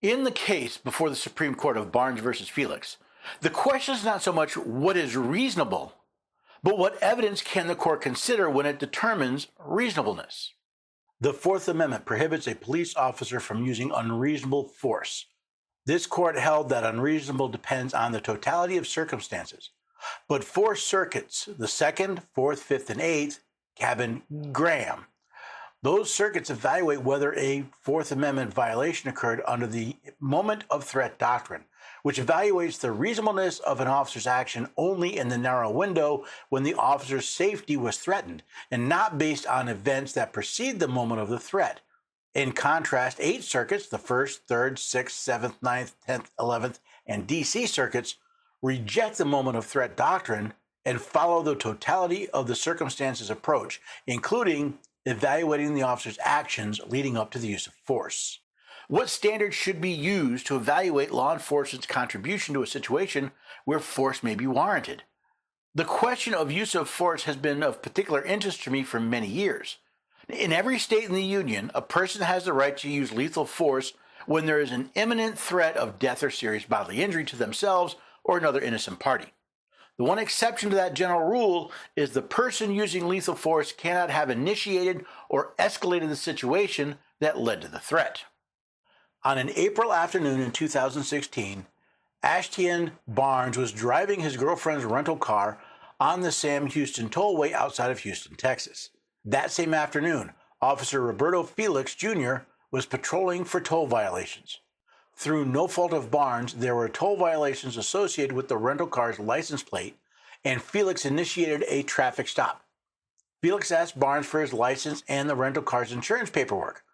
In the case before the Supreme Court of Barnes versus Felix, the question is not so much what is reasonable, but what evidence can the court consider when it determines reasonableness. The Fourth Amendment prohibits a police officer from using unreasonable force. This court held that unreasonable depends on the totality of circumstances. But four circuits, the Second, Fourth, Fifth, and Eighth, Cabin Graham, those circuits evaluate whether a Fourth Amendment violation occurred under the moment of threat doctrine, which evaluates the reasonableness of an officer's action only in the narrow window when the officer's safety was threatened, and not based on events that precede the moment of the threat. In contrast, 8 circuits, the 1st, 3rd, 6th, 7th, 9th, 10th, 11th, and D.C. circuits, reject the moment of threat doctrine and follow the totality of the circumstances approach, including evaluating the officer's actions leading up to the use of force. What standards should be used to evaluate law enforcement's contribution to a situation where force may be warranted? The question of use of force has been of particular interest to me for many years. In every state in the Union, a person has the right to use lethal force when there is an imminent threat of death or serious bodily injury to themselves or another innocent party. The one exception to that general rule is the person using lethal force cannot have initiated or escalated the situation that led to the threat. On an April afternoon in 2016, Ashtian Barnes was driving his girlfriend's rental car on the Sam Houston Tollway outside of Houston, Texas. That same afternoon, Officer Roberto Felix Jr. was patrolling for toll violations. Through no fault of Barnes, there were toll violations associated with the rental car's license plate, and Felix initiated a traffic stop. Felix asked Barnes for his license and the rental car's insurance paperwork.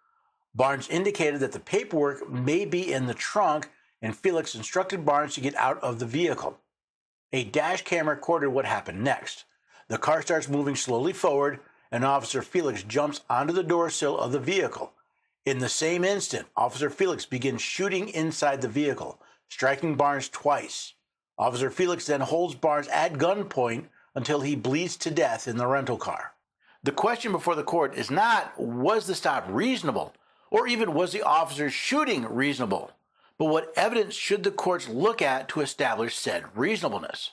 Barnes indicated that the paperwork may be in the trunk, and Felix instructed Barnes to get out of the vehicle. A dash camera recorded what happened next. The car starts moving slowly forward, and Officer Felix jumps onto the door sill of the vehicle. In the same instant, Officer Felix begins shooting inside the vehicle, striking Barnes twice. Officer Felix then holds Barnes at gunpoint until he bleeds to death in the rental car. The question before the court is not, was the stop reasonable, or even was the officer's shooting reasonable, but what evidence should the courts look at to establish said reasonableness?